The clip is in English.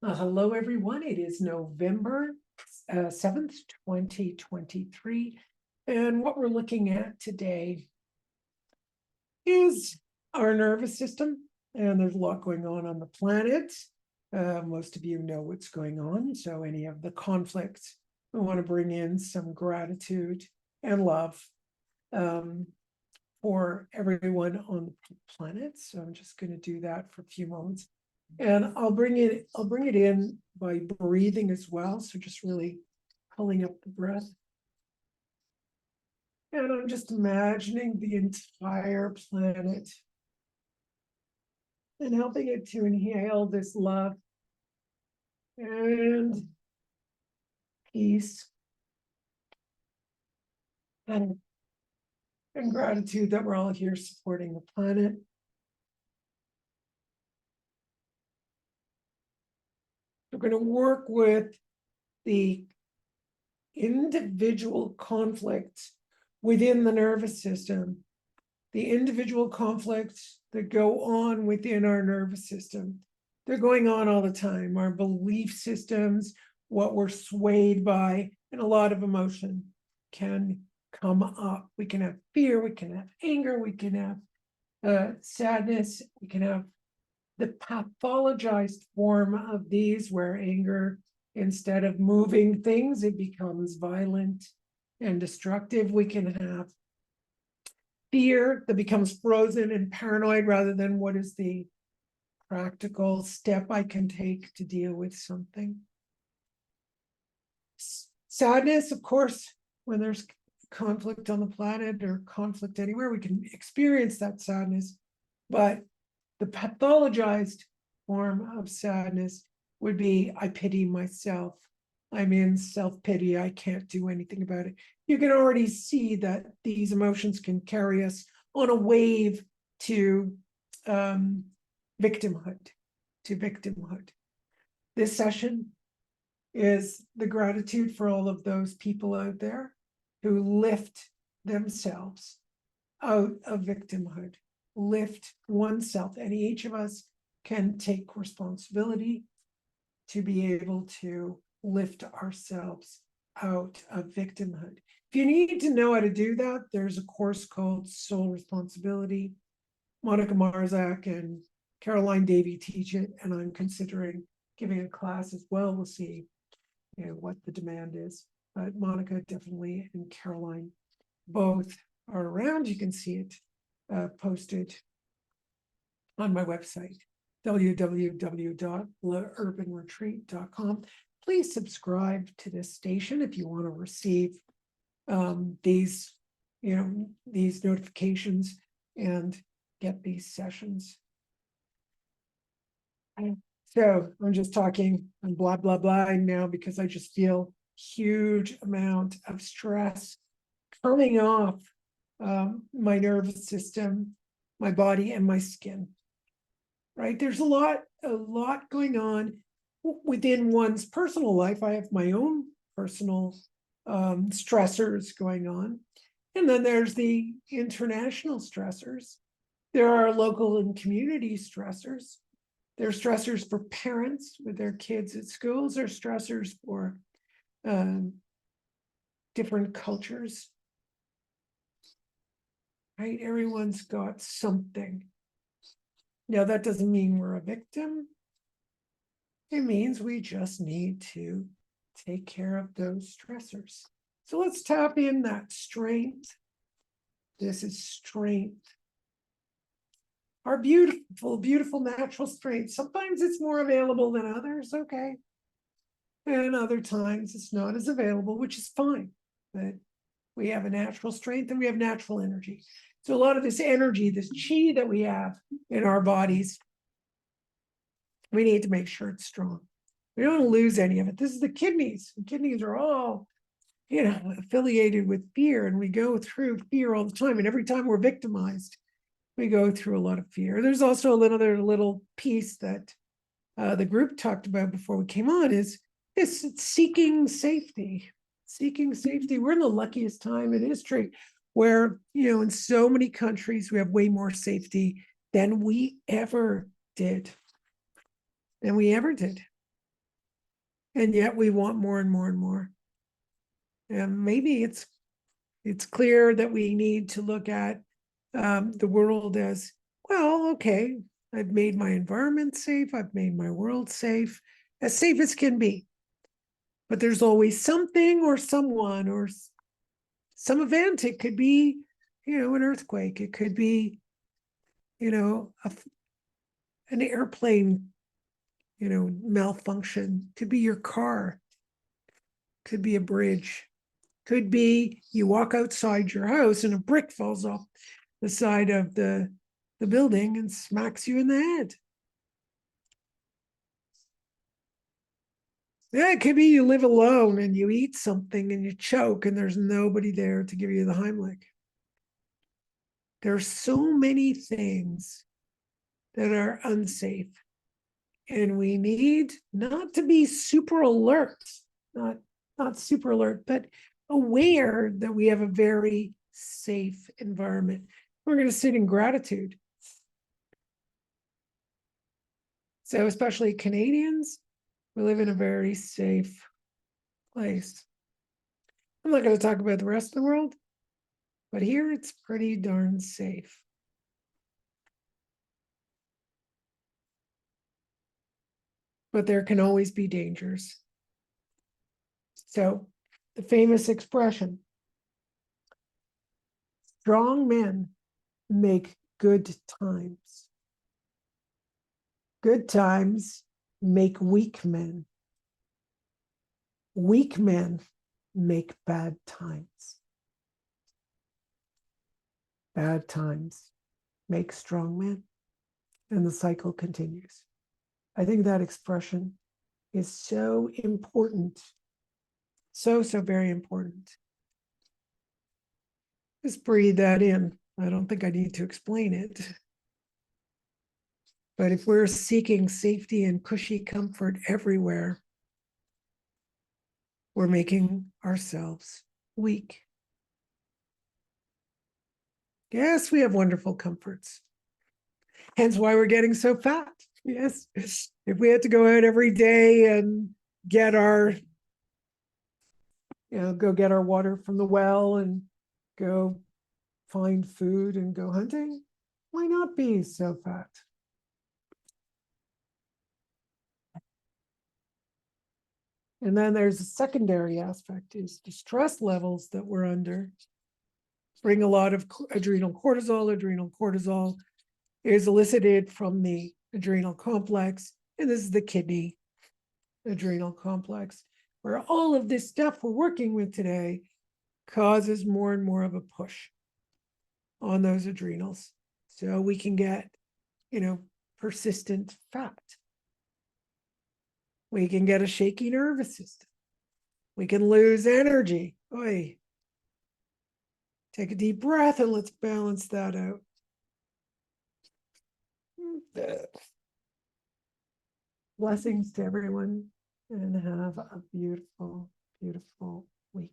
Hello, everyone. It is November 7th, 2023. And what we're looking at today is our nervous system. And there's a lot going on the planet. Most of you know what's going on. So any of the conflicts, we want to bring in some gratitude and love for everyone on the planet. So I'm just going to do that for a few moments. And I'll bring it in by breathing as well. So just really pulling up the breath. And I'm just imagining the entire planet and helping it to inhale this love and peace and gratitude that we're all here supporting the planet. We're going to work with the individual conflicts within the nervous system, the individual conflicts that go on within our nervous system. They're going on all the time. Our belief systems, what we're swayed by, and a lot of emotion can come up. We can have fear, we can have anger, we can have sadness, we can have the pathologized form of these, where anger, instead of moving things, it becomes violent and destructive. We can have fear that becomes frozen and paranoid rather than what is the practical step I can take to deal with something. Sadness, of course, when there's conflict on the planet or conflict anywhere, we can experience that sadness, but the pathologized form of sadness would be, I pity myself. I'm in self-pity. I can't do anything about it. You can already see that these emotions can carry us on a wave to victimhood, This session is the gratitude for all of those people out there who lift themselves out of victimhood, lift oneself, and each of us can take responsibility to be able to lift ourselves out of victimhood. If you need to know how to do that, there's a course called Soul Responsibility. Monica Marzak and Caroline Davey teach it, and I'm considering giving a class as well. We'll see what the demand is. But Monica definitely and Caroline both are around. You can see it posted on my website, www.laurbanretreat.com. Please subscribe to this station if you want to receive these notifications and get these sessions. So I'm just talking and blah, blah, blah now because I just feel huge amount of stress coming off my nervous system, my body, and my skin. Right? There's a lot going on within one's personal life. I have my own personal stressors going on. And then there's the international stressors. There are local and community stressors. There are stressors for parents with their kids at schools. There are stressors for different cultures. Right? Everyone's got something. Now, that doesn't mean we're a victim. It means we just need to take care of those stressors. So let's tap in that strength. This is strength. Our beautiful, beautiful natural strength. Sometimes it's more available than others, okay. And other times it's not as available, which is fine. But we have a natural strength and we have natural energy. So a lot of this energy, this chi that we have in our bodies, we need to make sure it's strong. We don't want to lose any of it. This is the kidneys. The kidneys are all, affiliated with fear, and we go through fear all the time. And every time we're victimized, we go through a lot of fear. There's also another little piece that the group talked about before we came on is seeking safety. Seeking safety. We're in the luckiest time in history where, in so many countries, we have way more safety than we ever did. And yet we want more and more and more. And maybe it's clear that we need to look at the world as, well, okay, I've made my environment safe, I've made my world safe as can be. But there's always something or someone or some event. It could be, an earthquake. It could be, an airplane, malfunction. Could be your car. Could be a bridge. Could be you walk outside your house and a brick falls off the side of the building and smacks you in the head. Yeah, it could be you live alone and you eat something and you choke and there's nobody there to give you the Heimlich. There are so many things that are unsafe. And we need not to be super alert, not super alert, but aware that we have a very safe environment. We're going to sit in gratitude. So, especially Canadians, we live in a very safe place. I'm not going to talk about the rest of the world, but here it's pretty darn safe. But there can always be dangers. So, the famous expression, strong men make good times. Good times make weak men. Weak men make bad times. Bad times make strong men. And the cycle continues. I think that expression is so important. So very important. Just breathe that in. I don't think I need to explain it. But if we're seeking safety and cushy comfort everywhere, we're making ourselves weak. Yes, we have wonderful comforts. Hence why we're getting so fat. Yes. If we had to go out every day and get our, go get our water from the well and go find food and go hunting, why not be so fat? And then there's a secondary aspect, is the stress levels that we're under bring a lot of adrenal cortisol. Adrenal cortisol is elicited from the adrenal complex, and this is the kidney adrenal complex, where all of this stuff we're working with today causes more and more of a push on those adrenals. So we can get, persistent fat. We can get a shaky nervous system. We can lose energy. Oy. Take a deep breath and let's balance that out. Blessings to everyone and have a beautiful, beautiful week.